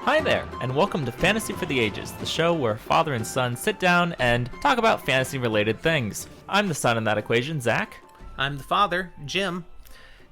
Hi there, and welcome to Fantasy for the Ages, the show where father and son sit down and talk about fantasy-related things. I'm the son in that equation, Zach. I'm the father, Jim.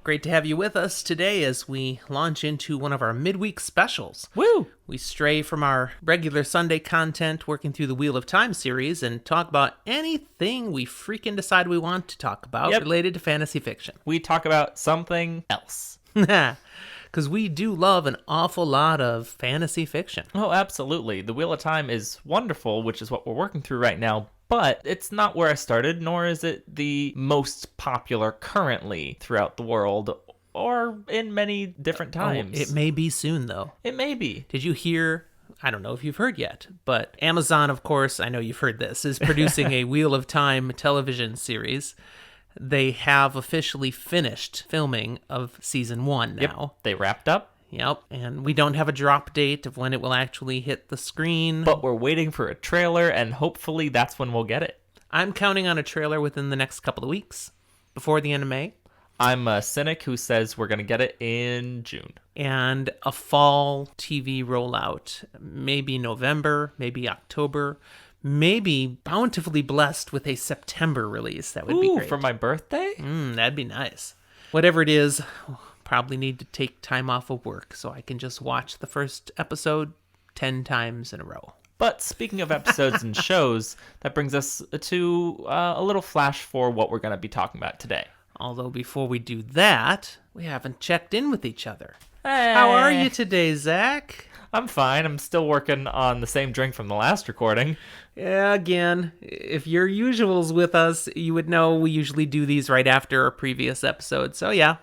Great to have you with us today as we launch into one of our midweek specials. Woo! We stray from our regular Sunday content working through the Wheel of Time series and talk about anything we freaking decide we want to talk about related to fantasy fiction. We talk about something else. Because we do love an awful lot of fantasy fiction. Oh, absolutely. The Wheel of Time is wonderful, which is what we're working through right now, but it's not where I started, nor is it the most popular currently throughout the world, or in many different times. It may be soon, though. It may be. Did you hear... I don't know if you've heard yet, but Amazon, of course, I know you've heard this, is producing a Wheel of Time television series. They have officially finished filming of season 1 now. Yep, they wrapped up. Yep, and we don't have a drop date of when it will actually hit the screen. But we're waiting for a trailer, and hopefully that's when we'll get it. I'm counting on a trailer within the next couple of weeks, before the end of May. I'm a cynic who says we're going to get it in June. And a fall TV rollout, maybe November, maybe October, maybe bountifully blessed with a September release. That would be great. For my birthday? That'd be nice. Whatever it is, probably need to take time off of work so I can just watch the first episode 10 times in a row. But speaking of episodes and shows, that brings us to a little flash for what we're going to be talking about today. Although before we do that, we haven't checked in with each other. Hey. How are you today, Zach? I'm fine. I'm still working on the same drink from the last recording. Yeah, again, if you're usuals with us, you would know we usually do these right after a previous episode. So yeah.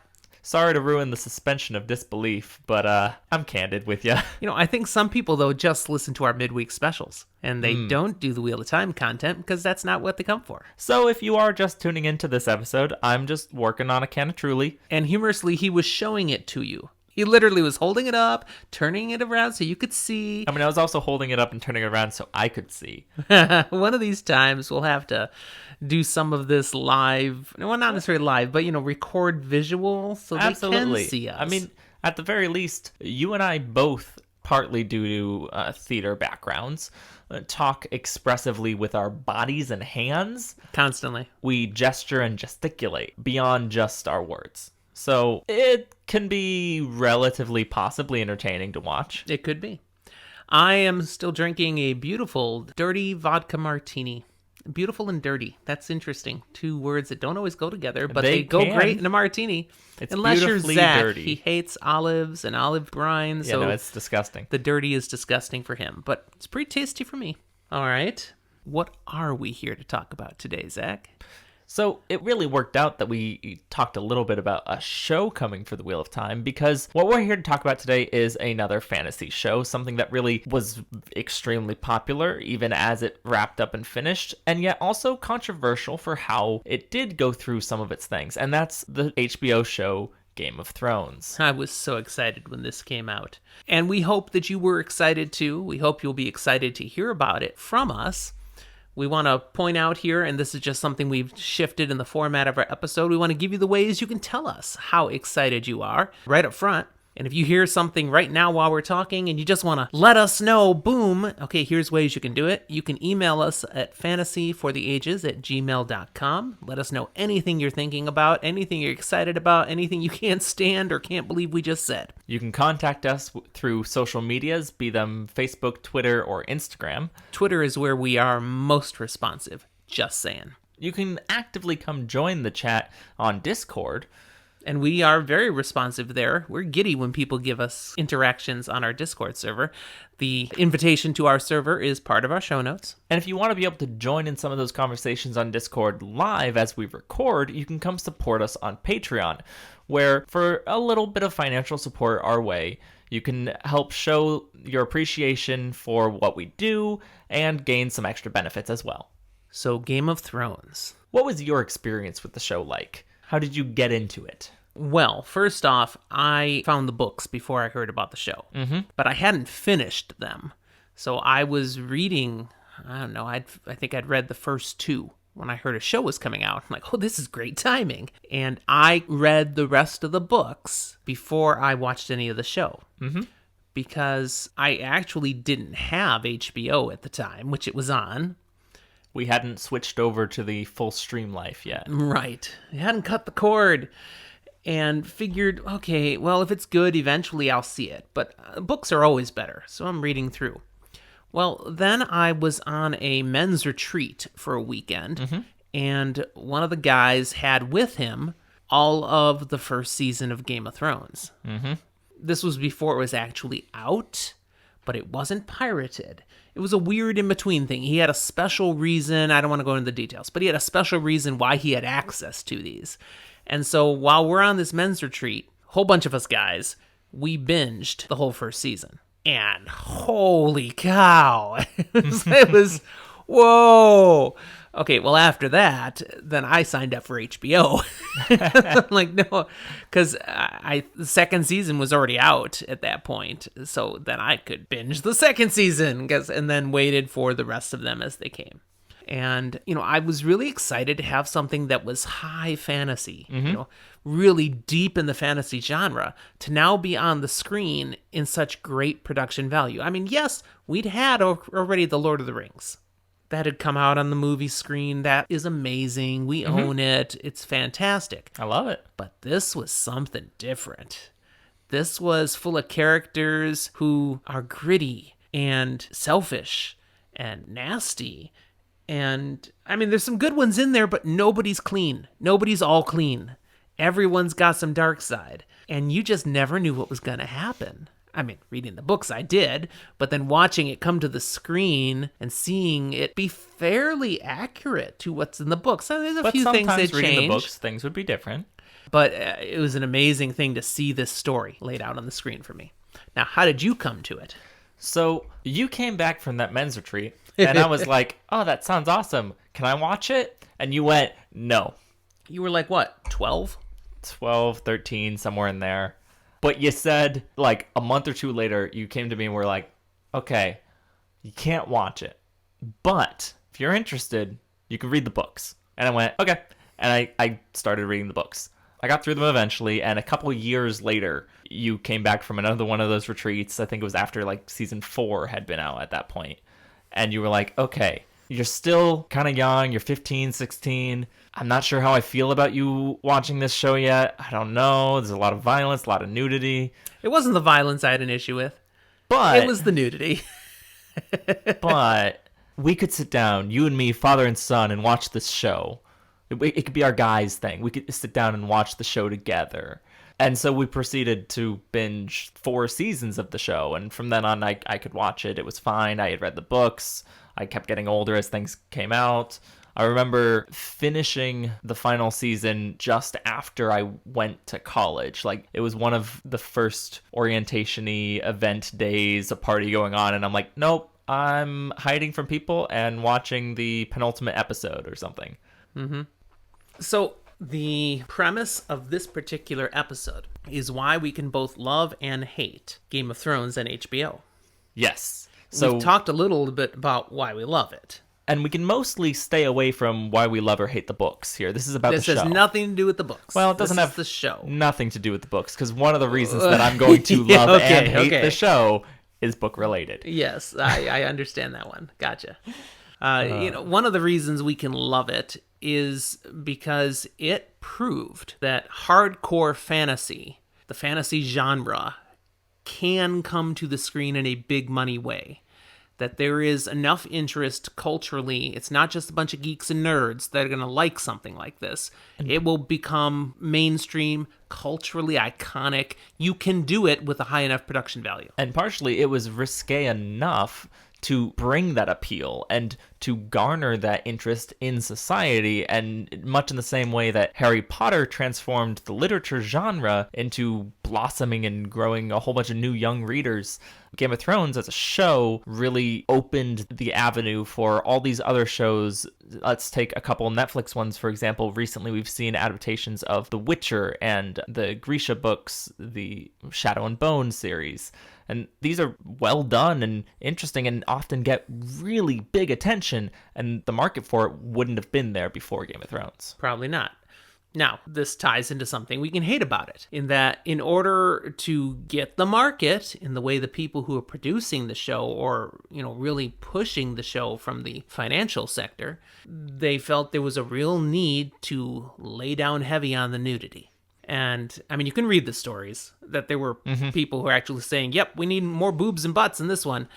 Sorry to ruin the suspension of disbelief, but I'm candid with you. You know, I think some people, though, just listen to our midweek specials, and they don't do the Wheel of Time content because that's not what they come for. So if you are just tuning into this episode, I'm just working on a can of Truly. And humorously, he was showing it to you. He literally was holding it up, turning it around so you could see. I mean, I was also holding it up and turning it around so I could see. One of these times, we'll have to do some of this live. Well, not necessarily live, but, record visual so Absolutely. They can see us. I mean, at the very least, you and I both, partly due to theater backgrounds, talk expressively with our bodies and hands. Constantly. We gesture and gesticulate beyond just our words. So it can be relatively possibly entertaining to watch. It could be. I am still drinking a beautiful, dirty vodka martini. Beautiful and dirty. That's interesting. Two words that don't always go together, but they go great in a martini. It's unless you're Zach. Dirty. He hates olives and olive brine. Yeah, no, it's disgusting. The dirty is disgusting for him, but it's pretty tasty for me. All right. What are we here to talk about today, Zach? So it really worked out that we talked a little bit about a show coming for the Wheel of Time, because what we're here to talk about today is another fantasy show, something that really was extremely popular even as it wrapped up and finished, and yet also controversial for how it did go through some of its things, and that's the HBO show Game of Thrones. I was so excited when this came out, and we hope that you were excited too. We hope you'll be excited to hear about it from us. We want to point out here, and this is just something we've shifted in the format of our episode, we want to give you the ways you can tell us how excited you are right up front. And if you hear something right now while we're talking and you just want to let us know, boom, okay, here's ways you can do it. You can email us at FantasyForTheAges@gmail.com. Let us know anything you're thinking about, anything you're excited about, anything you can't stand or can't believe we just said. You can contact us through social medias, be them Facebook, Twitter, or Instagram. Twitter is where we are most responsive, just saying. You can actively come join the chat on Discord. And we are very responsive there. We're giddy when people give us interactions on our Discord server. The invitation to our server is part of our show notes. And if you want to be able to join in some of those conversations on Discord live as we record, you can come support us on Patreon, where for a little bit of financial support our way, you can help show your appreciation for what we do and gain some extra benefits as well. So, Game of Thrones. What was your experience with the show like? How did you get into it? Well, first off, I found the books before I heard about the show, but I hadn't finished them. So I was reading, I don't know, I think I'd read the first two when I heard a show was coming out. I'm like, oh, this is great timing. And I read the rest of the books before I watched any of the show. because I actually didn't have HBO at the time, which it was on. We hadn't switched over to the full stream life yet. Right. I hadn't cut the cord and figured, okay, well, if it's good, eventually I'll see it. But books are always better, so I'm reading through. Well, then I was on a men's retreat for a weekend, and one of the guys had with him all of the first season of Game of Thrones. This was before it was actually out, but it wasn't pirated. It was a weird in-between thing. He had a special reason. I don't want to go into the details, but he had a special reason why he had access to these. And so while we're on this men's retreat, a whole bunch of us guys, we binged the whole first season. And holy cow, it was, whoa. Okay, well, after that, then I signed up for HBO. Like, no, because the second season was already out at that point. So then I could binge the second season and then waited for the rest of them as they came. And, I was really excited to have something that was high fantasy, really deep in the fantasy genre, to now be on the screen in such great production value. I mean, yes, we'd had already The Lord of the Rings. That had come out on the movie screen. That is amazing. We own it. It's fantastic. I love it. But this was something different. This was full of characters who are gritty and selfish and nasty. And, I mean, there's some good ones in there, but nobody's clean. Nobody's all clean. Everyone's got some dark side. And you just never knew what was going to happen. I mean, reading the books I did, but then watching it come to the screen and seeing it be fairly accurate to what's in the books. So there's a few things that changed. Reading the books, things would be different. But it was an amazing thing to see this story laid out on the screen for me. Now, how did you come to it? So you came back from that men's retreat, and I was like, oh, that sounds awesome. Can I watch it? And you went, no. You were like, what, 12? 12, 13, somewhere in there. But you said, like, a month or two later, you came to me and were like, okay, you can't watch it. But if you're interested, you can read the books. And I went, okay. And I started reading the books. I got through them eventually, and a couple years later, you came back from another one of those retreats. I think it was after, like, season 4 had been out at that point. And you were like, okay, you're still kind of young. You're 15, 16. I'm not sure how I feel about you watching this show yet. I don't know. There's a lot of violence, a lot of nudity. It wasn't the violence I had an issue with. But it was the nudity. But we could sit down, you and me, father and son, and watch this show. It could be our guys thing. We could sit down and watch the show together. And so we proceeded to binge 4 seasons of the show. And from then on, I could watch it. It was fine. I had read the books. I kept getting older as things came out. I remember finishing the final season just after I went to college. Like, it was one of the first orientation-y event days, a party going on, and I'm like, nope, I'm hiding from people and watching the penultimate episode or something. So the premise of this particular episode is why we can both love and hate Game of Thrones and HBO. Yes. So we've talked a little bit about why we love it. And we can mostly stay away from why we love or hate the books here. This is about the show. This has nothing to do with the books. Well, it doesn't have the show. Nothing to do with the books, because one of the reasons that I'm going to love and hate the show is book related. Yes, I understand that one. Gotcha. One of the reasons we can love it is because it proved that hardcore fantasy, the fantasy genre, can come to the screen in a big money way. That there is enough interest culturally. It's not just a bunch of geeks and nerds that are going to like something like this. It will become mainstream, culturally iconic. You can do it with a high enough production value. And partially it was risque enough to bring that appeal and to garner that interest in society, and much in the same way that Harry Potter transformed the literature genre into blossoming and growing a whole bunch of new young readers. Game of Thrones as a show really opened the avenue for all these other shows. Let's take a couple Netflix ones, for example. Recently we've seen adaptations of The Witcher and the Grisha books, the Shadow and Bone series. And these are well done and interesting and often get really big attention, and the market for it wouldn't have been there before Game of Thrones. Probably not. Now, this ties into something we can hate about it, in that in order to get the market in the way the people who are producing the show or, really pushing the show from the financial sector, they felt there was a real need to lay down heavy on the nudity. And, you can read the stories that there were people who are actually saying, yep, we need more boobs and butts in this one.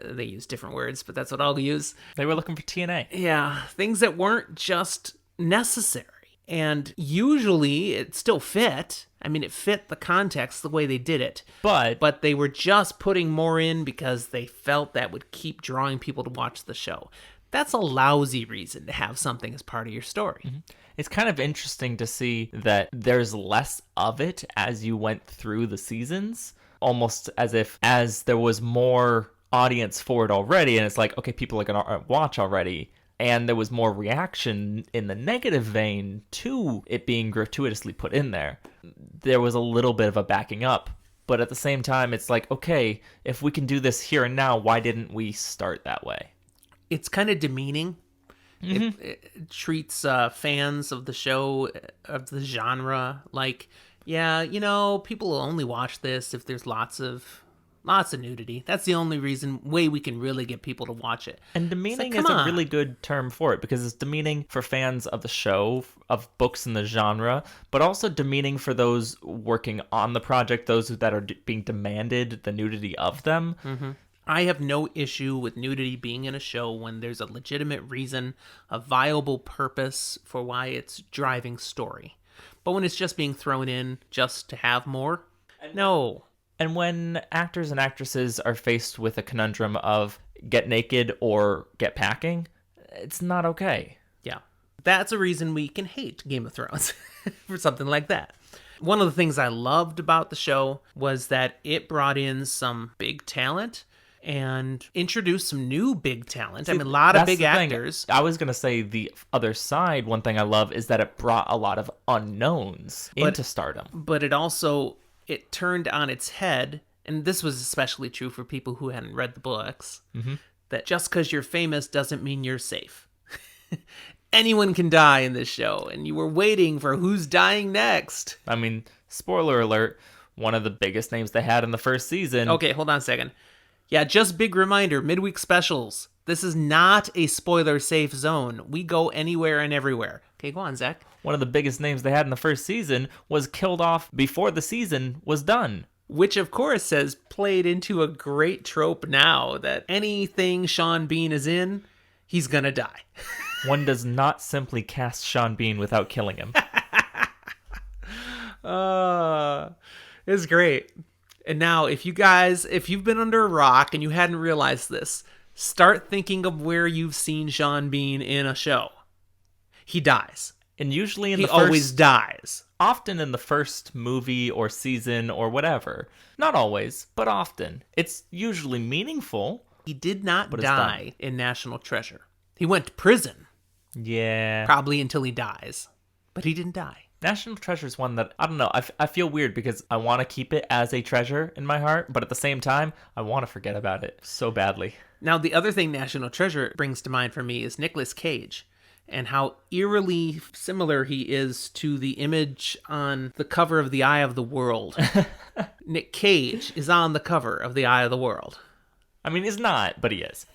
They use different words, but that's what I'll use. They were looking for TNA. Yeah, things that weren't just necessary. And usually it still fit. It fit the context the way they did it. But they were just putting more in because they felt that would keep drawing people to watch the show. That's a lousy reason to have something as part of your story. Mm-hmm. It's kind of interesting to see that there's less of it as you went through the seasons, almost as there was more audience for it already, and it's like, okay, people are going to watch already. And there was more reaction in the negative vein to it being gratuitously put in there. There was a little bit of a backing up. But at the same time, it's like, okay, if we can do this here and now, why didn't we start that way? It's kind of demeaning. Mm-hmm. It treats fans of the show, of the genre, like, yeah, people will only watch this if there's lots of nudity. That's the only way we can really get people to watch it. And demeaning is a really good term for it, because it's demeaning for fans of the show, of books in the genre, but also demeaning for those working on the project, those that are being demanded the nudity of them. Mm-hmm. I have no issue with nudity being in a show when there's a legitimate reason, a viable purpose for why it's driving story. But when it's just being thrown in just to have more, no. And when actors and actresses are faced with a conundrum of get naked or get packing, it's not okay. Yeah. That's a reason we can hate Game of Thrones for something like that. One of the things I loved about the show was that it brought in some big talent and introduced some new big talent. A lot of big actors. I was going to say the other side, one thing I love is that it brought a lot of unknowns into stardom. But it turned on its head, and this was especially true for people who hadn't read the books, that just because you're famous doesn't mean you're safe. Anyone can die in this show, and you were waiting for who's dying next. Spoiler alert, one of the biggest names they had in the first season. Okay, hold on a second. Yeah, just big reminder, midweek specials. This is not a spoiler-safe zone. We go anywhere and everywhere. Okay, go on, Zach. One of the biggest names they had in the first season was killed off before the season was done. Which, of course, has played into a great trope now that anything Sean Bean is in, he's gonna die. One does not simply cast Sean Bean without killing him. It's great. And now, if you've been under a rock and you hadn't realized this, start thinking of where you've seen Sean Bean in a show. He dies. And usually he always dies. Often in the first movie or season or whatever. Not always, but often. It's usually meaningful. He did not die in National Treasure. He went to prison. Yeah. Probably until he dies. But he didn't die. National Treasure is one that, I don't know, I feel weird because I want to keep it as a treasure in my heart, but at the same time, I want to forget about it so badly. Now, the other thing National Treasure brings to mind for me is Nicolas Cage and how eerily similar he is to the image on the cover of The Eye of the World. Nick Cage is on the cover of The Eye of the World. He's not, but he is.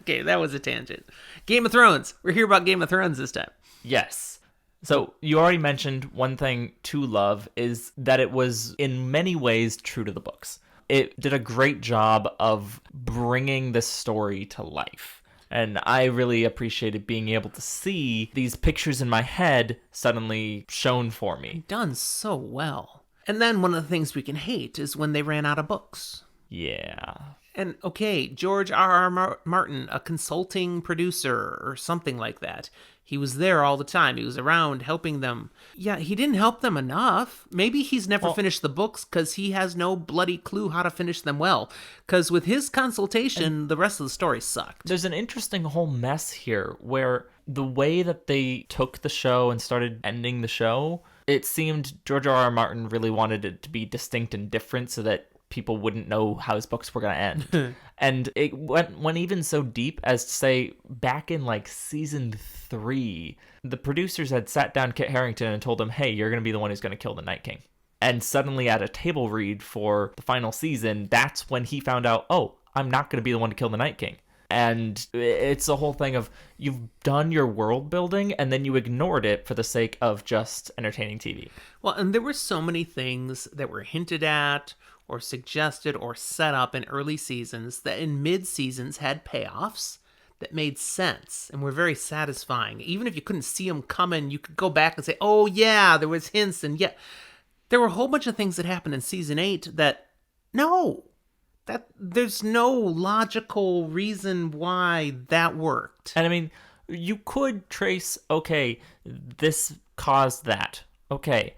Okay, that was a tangent. Game of Thrones. We're here about Game of Thrones this time. Yes. So you already mentioned one thing to love is that it was in many ways true to the books. It did a great job of bringing this story to life. And I really appreciated being able to see these pictures in my head suddenly shown for me. Done so well. And then one of the things we can hate is when they ran out of books. Yeah. And okay, George R.R. Martin, a consulting producer or something like that. He was there all the time. He was around helping them. Yeah, he didn't help them enough. Maybe he's never finished the books because he has no bloody clue how to finish them well. Because with his consultation, the rest of the story sucked. There's an interesting whole mess here where the way that they took the show and started ending the show, it seemed George R.R. Martin really wanted it to be distinct and different so that people wouldn't know how his books were going to end. And it went even so deep as to say back in like season 3, the producers had sat down Kit Harington and told him, hey, you're going to be the one who's going to kill the Night King. And suddenly at a table read for the final season, that's when he found out, oh, I'm not going to be the one to kill the Night King. And it's a whole thing of you've done your world building and then you ignored it for the sake of just entertaining TV. Well, and there were so many things that were hinted at or suggested or set up in early seasons that in mid-seasons had payoffs that made sense and were very satisfying. Even if you couldn't see them coming, you could go back and say, oh yeah, there was hints. And yeah, there were a whole bunch of things that happened in season 8 that, no, that there's no logical reason why that worked. And I mean, you could trace, okay, this caused that. Okay.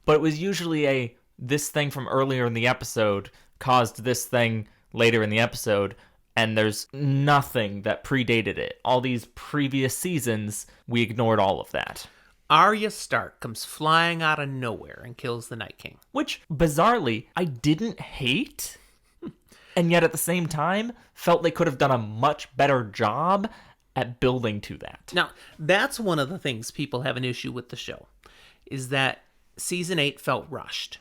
But it was usually this thing from earlier in the episode caused this thing later in the episode, and there's nothing that predated it. All these previous seasons, we ignored all of that. Arya Stark comes flying out of nowhere and kills the Night King. Which, bizarrely, I didn't hate, and yet at the same time, felt they could have done a much better job at building to that. Now, that's one of the things people have an issue with the show, is that season 8 felt rushed.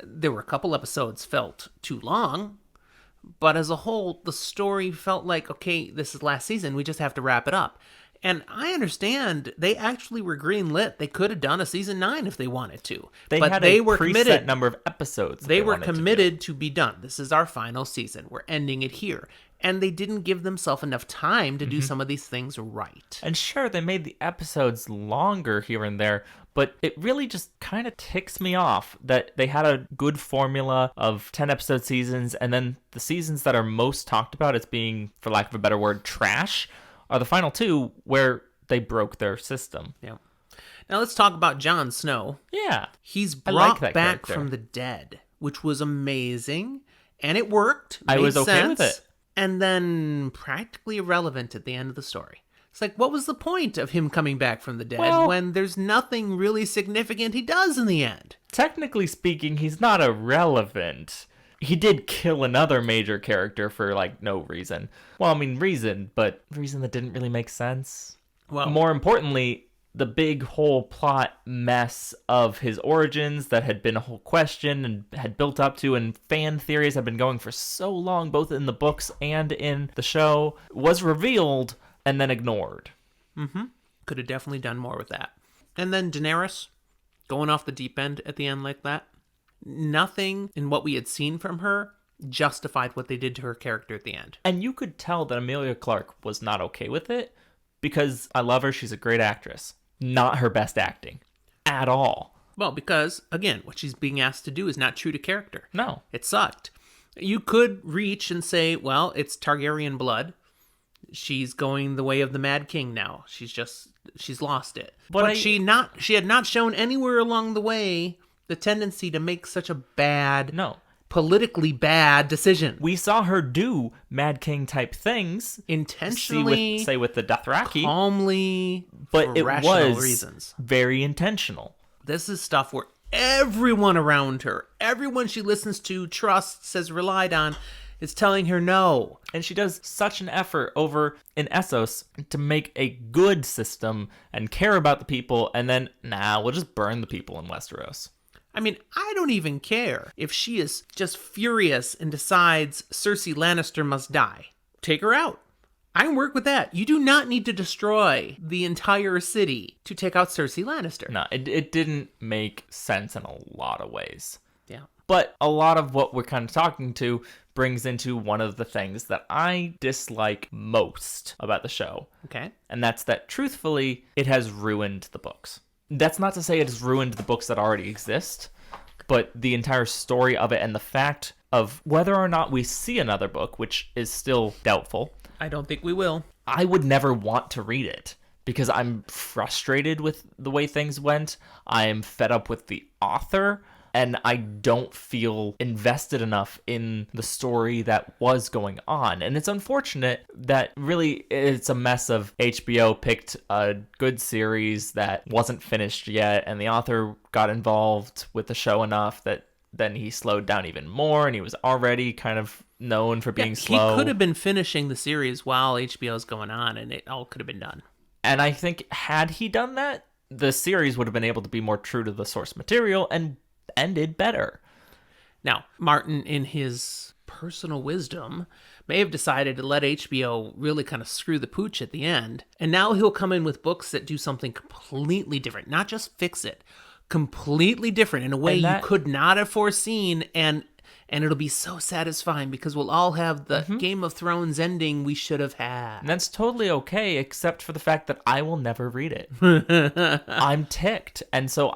There were a couple episodes felt too long, but as a whole, the story felt like, okay, this is last season, we just have to wrap it up. And I understand they actually were greenlit. They could have done a season 9 if they wanted to. They were committed number of episodes. They were committed to be done. This is our final season. We're ending it here. And they didn't give themselves enough time to do some of these things right. And sure, they made the episodes longer here and there, but it really just kind of ticks me off that they had a good formula of 10-episode seasons, and then the seasons that are most talked about as being, for lack of a better word, trash, are the final 2 where they broke their system. Yeah. Now let's talk about Jon Snow. Yeah. He's brought back from the dead, which was amazing, and it worked. I was okay with it. And then practically irrelevant at the end of the story. It's like, what was the point of him coming back from the dead when there's nothing really significant he does in the end? Technically speaking, he's not irrelevant. He did kill another major character for, like, no reason. Well, I mean, reason, but reason that didn't really make sense. Well, more importantly, the big whole plot mess of his origins that had been a whole question and had built up to, and fan theories have been going for so long, both in the books and in the show, was revealed and then ignored. Could have definitely done more with that. And then Daenerys, going off the deep end at the end like that. Nothing in what we had seen from her justified what they did to her character at the end. And you could tell that Emilia Clarke was not okay with it, because I love her, she's a great actress. Not her best acting. At all. Well, because, again, what she's being asked to do is not true to character. No. It sucked. You could reach and say, well, it's Targaryen blood. She's going the way of the Mad King now. She's lost it. But she had not shown anywhere along the way the tendency to make such a politically bad decision. We saw her do Mad King type things intentionally, say with the Dothraki, calmly, but for it rational was reasons. Very intentional. This is stuff where everyone around her, everyone she listens to, trusts, has relied on, is telling her no. And she does such an effort over in Essos to make a good system and care about the people, and then, we'll just burn the people in Westeros. I mean, I don't even care if she is just furious and decides Cersei Lannister must die. Take her out. I can work with that. You do not need to destroy the entire city to take out Cersei Lannister. No, it didn't make sense in a lot of ways. Yeah. But a lot of what we're kind of talking to brings into one of the things that I dislike most about the show. Okay. And that's that, truthfully, it has ruined the books. That's not to say it has ruined the books that already exist, but the entire story of it and the fact of whether or not we see another book, which is still doubtful. I don't think we will. I would never want to read it because I'm frustrated with the way things went. I'm fed up with the author, and I don't feel invested enough in the story that was going on. And it's unfortunate that really it's a mess of HBO picked a good series that wasn't finished yet, and the author got involved with the show enough that then he slowed down even more, and he was already kind of known for being slow. He could have been finishing the series while HBO's going on, and it all could have been done. And I think had he done that, the series would have been able to be more true to the source material and ended better. Now, Martin, in his personal wisdom, may have decided to let HBO really kind of screw the pooch at the end. And now he'll come in with books that do something completely different, not just fix it, completely different in a way you could not have foreseen. And it'll be so satisfying because we'll all have the Game of Thrones ending we should have had. And that's totally okay, except for the fact that I will never read it. I'm ticked. And so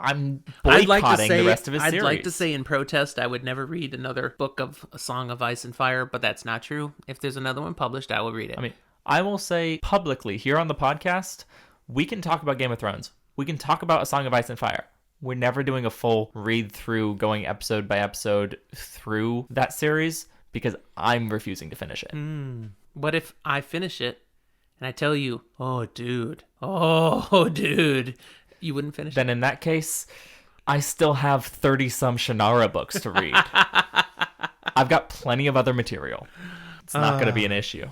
I'm boycotting the rest of his series. I'd like to say in protest, I would never read another book of A Song of Ice and Fire, but that's not true. If there's another one published, I will read it. I mean, I will say publicly here on the podcast, we can talk about Game of Thrones. We can talk about A Song of Ice and Fire. We're never doing a full read through, going episode by episode through that series because I'm refusing to finish it. What if I finish it and I tell you, oh, dude, you wouldn't finish Then it? in that case, I still have 30-some Shannara books to read. I've got plenty of other material. It's not going to be an issue.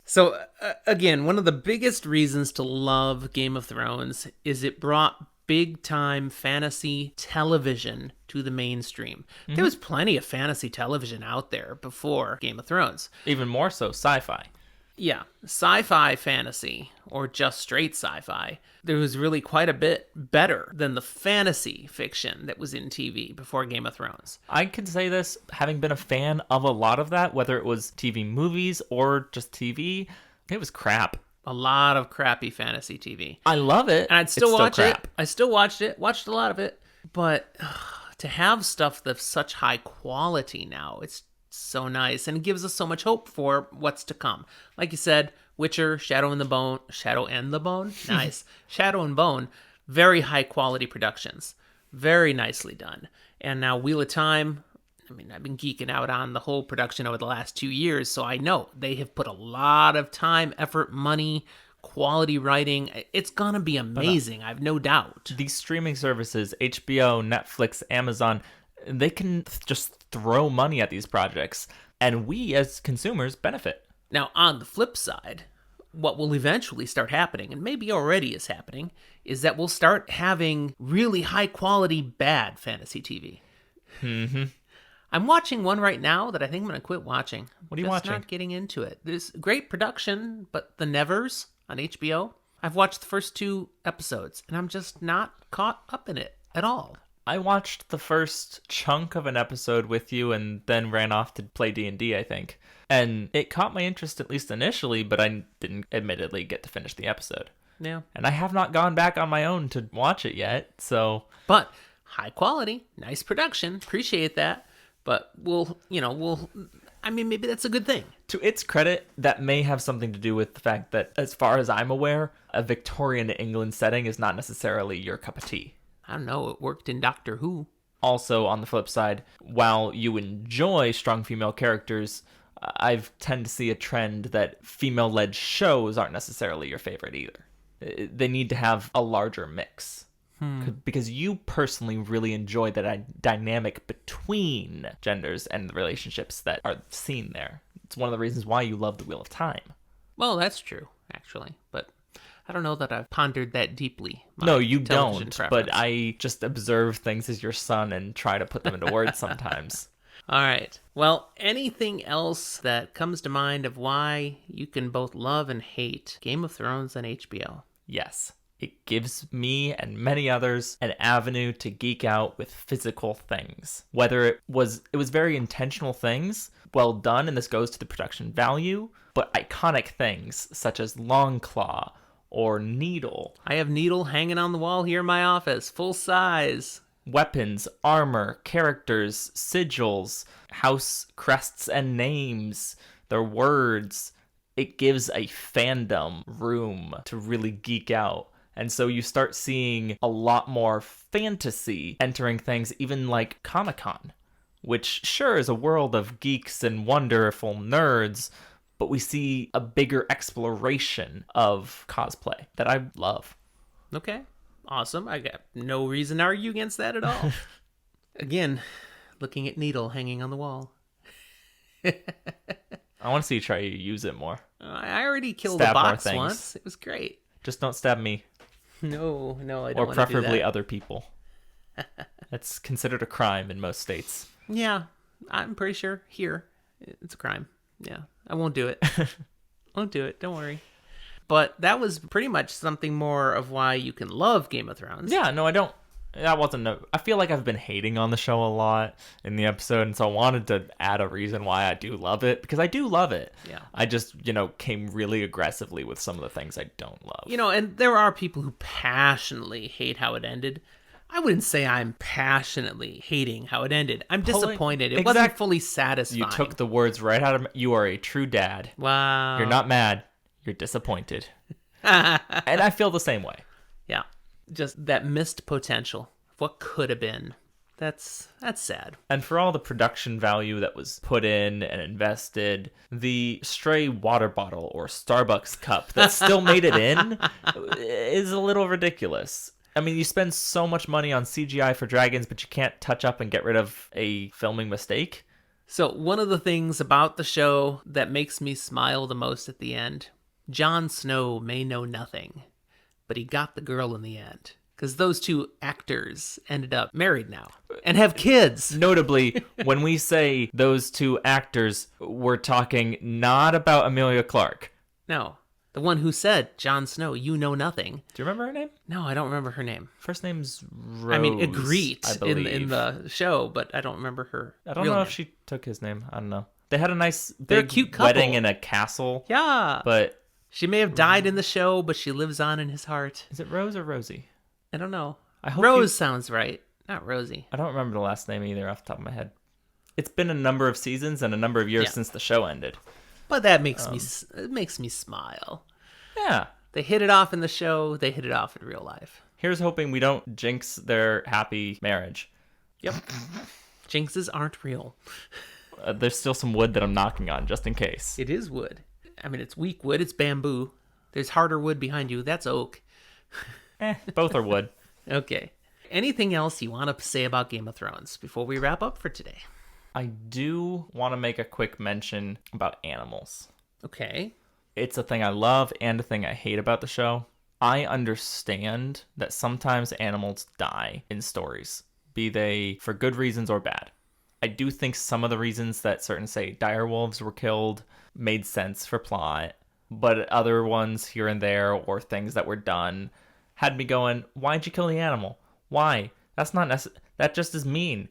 So, again, one of the biggest reasons to love Game of Thrones is it brought big-time fantasy television to the mainstream. There was plenty of fantasy television out there before Game of Thrones. Even more so, sci-fi. Yeah, sci-fi fantasy, or just straight sci-fi, there was really quite a bit better than the fantasy fiction that was in TV before Game of Thrones. I can say this, having been a fan of a lot of that, whether it was TV movies or just TV, it was crap. A lot of crappy fantasy TV. I love it. And I'd still watch it. I still watched it, watched a lot of it. But to have stuff that's such high quality now, it's so nice. And it gives us so much hope for what's to come. Like you said, Witcher, Shadow and the Bone. Nice. Shadow and Bone, very high quality productions. Very nicely done. And now Wheel of Time, I mean, I've been geeking out on the whole production over the last 2 years, so I know they have put a lot of time, effort, money, quality writing. It's gonna be amazing, I've no doubt. These streaming services, HBO, Netflix, Amazon, they can just throw money at these projects, and we as consumers benefit. Now, on the flip side, what will eventually start happening, and maybe already is happening, is that we'll start having really high-quality bad fantasy TV. I'm watching one right now that I think I'm going to quit watching. What are you watching? Not getting into it. There's great production, but The Nevers on HBO, I've watched the first 2 episodes, and I'm just not caught up in it at all. I watched the first chunk of an episode with you and then ran off to play D&D, I think. And it caught my interest, at least initially, but I didn't admittedly get to finish the episode. Yeah. And I have not gone back on my own to watch it yet, so... But high quality, nice production, appreciate that. But maybe that's a good thing. To its credit, that may have something to do with the fact that, as far as I'm aware, a Victorian England setting is not necessarily your cup of tea. I don't know, it worked in Doctor Who. Also, on the flip side, while you enjoy strong female characters, I've tend to see a trend that female-led shows aren't necessarily your favorite either. They need to have a larger mix. Because you personally really enjoy the dynamic between genders and the relationships that are seen there. It's one of the reasons why you love The Wheel of Time. Well, that's true, actually. But I don't know that I've pondered that deeply. No, you don't. Preference. But I just observe things as your son and try to put them into words sometimes. All right. Well, anything else that comes to mind of why you can both love and hate Game of Thrones and HBO? Yes. It gives me and many others an avenue to geek out with physical things. Whether it was very intentional things, well done, and this goes to the production value, but iconic things such as Longclaw or Needle. I have Needle hanging on the wall here in my office, full size. Weapons, armor, characters, sigils, house crests and names, their words. It gives a fandom room to really geek out. And so you start seeing a lot more fantasy entering things, even like Comic-Con, which sure is a world of geeks and wonderful nerds, but we see a bigger exploration of cosplay that I love. Okay, awesome. I got no reason to argue against that at all. Again, looking at needle hanging on the wall. I want to see you try to use it more. I already killed Stab a more box things. once. It was great. Just don't stab me. No, I don't want to do Or preferably that. other people. That's considered a crime in most states. Yeah, I'm pretty sure here it's a crime. Yeah, I won't do it. Won't do it. Don't worry. But that was pretty much something more of why you can love Game of Thrones. Yeah, no, I don't. That wasn't. I feel like I've been hating on the show a lot in the episode, and so I wanted to add a reason why I do love it, because I do love it. Yeah. I just, came really aggressively with some of the things I don't love. And there are people who passionately hate how it ended. I wouldn't say I'm passionately hating how it ended. I'm disappointed. It wasn't fully satisfying. You took the words right out of. You are a true dad. Wow. You're not mad. You're disappointed. And I feel the same way. Yeah. Just that missed potential. What could have been. That's sad. And for all the production value that was put in and invested, the stray water bottle or Starbucks cup that still made it in is a little ridiculous. I mean, you spend so much money on CGI for dragons, but you can't touch up and get rid of a filming mistake. So one of the things about the show that makes me smile the most at the end, Jon Snow may know nothing, but he got the girl in the end. Because those two actors ended up married now and have kids. Notably, when we say those two actors, we're talking not about Emilia Clarke. No. The one who said, Jon Snow, you know nothing. Do you remember her name? No, I don't remember her name. First name's Rose. I mean, Ygritte I believe. in the show, but I don't remember her. I don't know if she took his name. I don't know. They had a nice They're a big cute couple. wedding in a castle. Yeah. But she may have died in the show, but she lives on in his heart. is it Rose or Rosie? I don't know. I hope Rose sounds right. Not Rosie. I don't remember the last name either off the top of my head. It's been a number of seasons and a number of years since the show ended. But that makes me smile. Yeah. They hit it off in the show. They hit it off in real life. Here's hoping we don't jinx their happy marriage. Yep. Jinxes aren't real. There's still some wood that I'm knocking on just in case. It is wood. I mean, it's weak wood. It's bamboo. There's harder wood behind you. That's oak. Both are wood. Okay. Anything else you want to say about Game of Thrones before we wrap up for today? I do want to make a quick mention about animals. Okay. It's a thing I love and a thing I hate about the show. I understand that sometimes animals die in stories, be they for good reasons or bad. I do think some of the reasons that certain, say, direwolves were killed made sense for plot, but other ones here and there or things that were done had me going, why'd you kill the animal? Why? That's not that just is mean.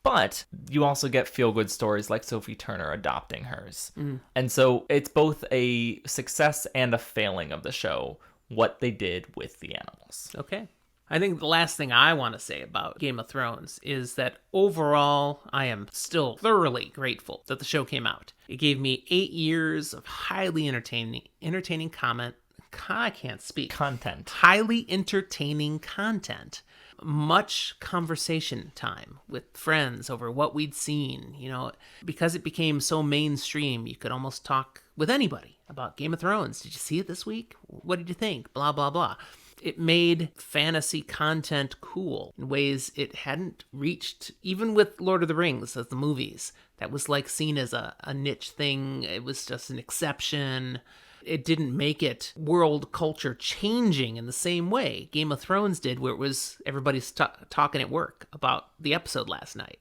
But you also get feel-good stories like Sophie Turner adopting hers. And so it's both a success and a failing of the show, what they did with the animals. Okay. I think the last thing I want to say about Game of Thrones is that overall, I am still thoroughly grateful that the show came out. It gave me 8 years of highly entertaining comment. I can't speak. Content. Highly entertaining content. Much conversation time with friends over what we'd seen. Because it became so mainstream, you could almost talk with anybody about Game of Thrones. Did you see it this week? What did you think? Blah, blah, blah. It made fantasy content cool in ways it hadn't reached, even with Lord of the Rings as the movies. That was seen as a niche thing. It was just an exception. It didn't make it world culture changing in the same way Game of Thrones did, where it was everybody's talking at work about the episode last night.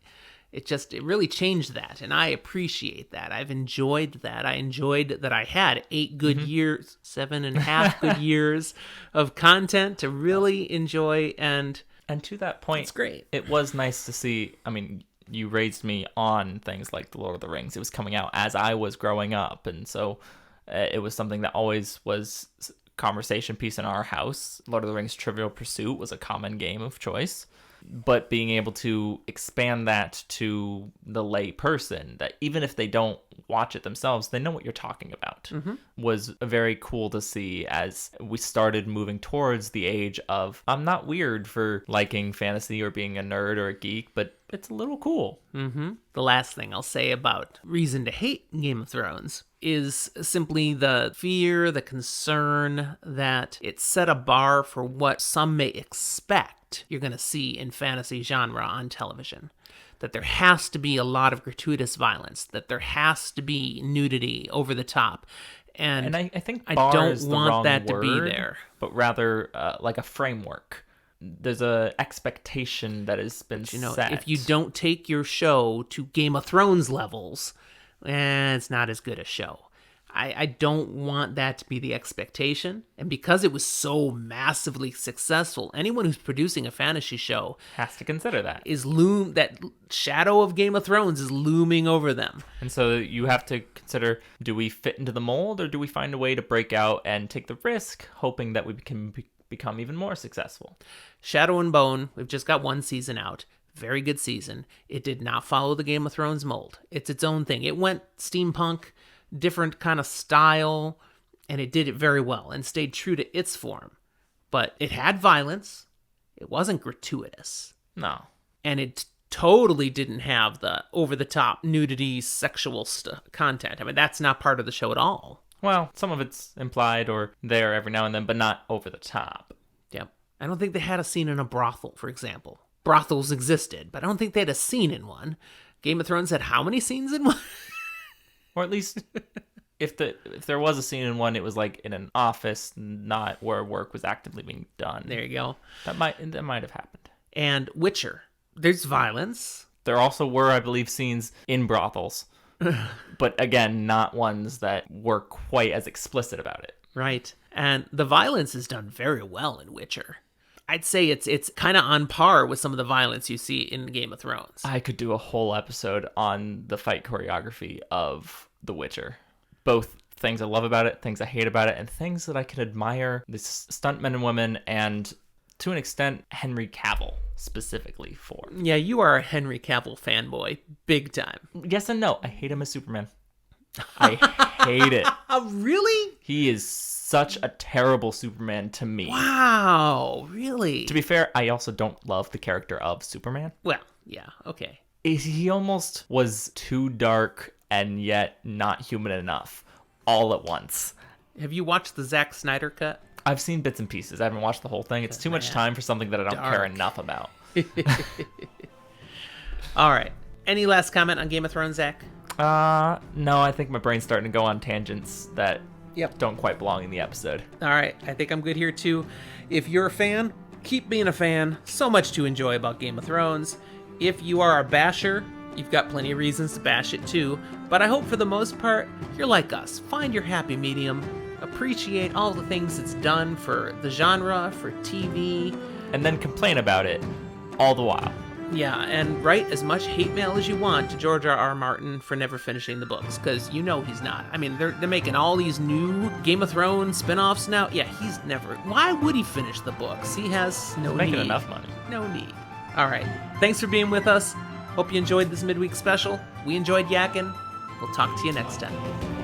It really changed that, and I appreciate that. I've enjoyed that. I enjoyed that I had 8 good years, 7.5 good years of content to really enjoy, and to that point, it's great. It was nice to see. I mean, you raised me on things like The Lord of the Rings. It was coming out as I was growing up, and so it was something that always was conversation piece in our house. Lord of the Rings Trivial Pursuit was a common game of choice. But being able to expand that to the lay person, that even if they don't watch it themselves, they know what you're talking about. Was very cool to see as we started moving towards the age of, I'm not weird for liking fantasy or being a nerd or a geek, but it's a little cool. The last thing I'll say about reason to hate Game of Thrones is simply the fear, the concern that it set a bar for what some may expect you're going to see in fantasy genre on television. That there has to be a lot of gratuitous violence, that there has to be nudity over the top. And I think I bar don't is the want wrong that word, to be there. but rather like a framework. There's a expectation that has been set. If you don't take your show to Game of Thrones levels, it's not as good a show. I don't want that to be the expectation. And because it was so massively successful, anyone who's producing a fantasy show has to consider that. That shadow of Game of Thrones is looming over them. And so you have to consider, do we fit into the mold, or do we find a way to break out and take the risk, hoping that we can become even more successful? Shadow and Bone, we've just got one season out. Very good season. It did not follow the Game of Thrones mold. It's its own thing. It went steampunk, different kind of style, and it did it very well and stayed true to its form. But it had violence. It wasn't gratuitous. No. And it totally didn't have the over-the-top nudity, sexual content. I mean, that's not part of the show at all. Well, some of it's implied or there every now and then, but not over the top. Yep. I don't think they had a scene in a brothel, for example. Brothels existed, but I don't think they had a scene in one. Game of Thrones had how many scenes in one? Or at least, if there was a scene in one, it was like in an office, not where work was actively being done. There you go. That might have happened. And Witcher. There's violence. There also were, I believe, scenes in brothels. But again, not ones that were quite as explicit about it. Right. And the violence is done very well in Witcher. I'd say it's kind of on par with some of the violence you see in Game of Thrones. I could do a whole episode on the fight choreography of The Witcher. Both things I love about it, things I hate about it, and things that I can admire the stuntmen and women, and to an extent, Henry Cavill specifically for. Yeah, you are a Henry Cavill fanboy, big time. Yes and no. I hate him as Superman. I hate it. Really? He is such a terrible Superman to me. Wow, really? To be fair, I also don't love the character of Superman. Well, yeah, okay. He almost was too dark and yet not human enough all at once. Have you watched the Zack Snyder cut? I've seen bits and pieces. I haven't watched the whole thing. It's too much time for something that I don't care enough about. All right. Any last comment on Game of Thrones, Zach? No, I think my brain's starting to go on tangents that don't quite belong in the episode. All right. I think I'm good here, too. If you're a fan, keep being a fan. So much to enjoy about Game of Thrones. If you are a basher, you've got plenty of reasons to bash it, too. But I hope for the most part, you're like us. Find your happy medium. Appreciate all the things it's done for the genre, for TV. And then complain about it all the while. Yeah, and write as much hate mail as you want to George R.R. Martin for never finishing the books, because you know he's not. I mean, they're making all these new Game of Thrones spin-offs now. Yeah, he's never... Why would he finish the books? He has no need. Making enough money. No need. All right. Thanks for being with us. Hope you enjoyed this midweek special. We enjoyed yakking. We'll talk to you next time.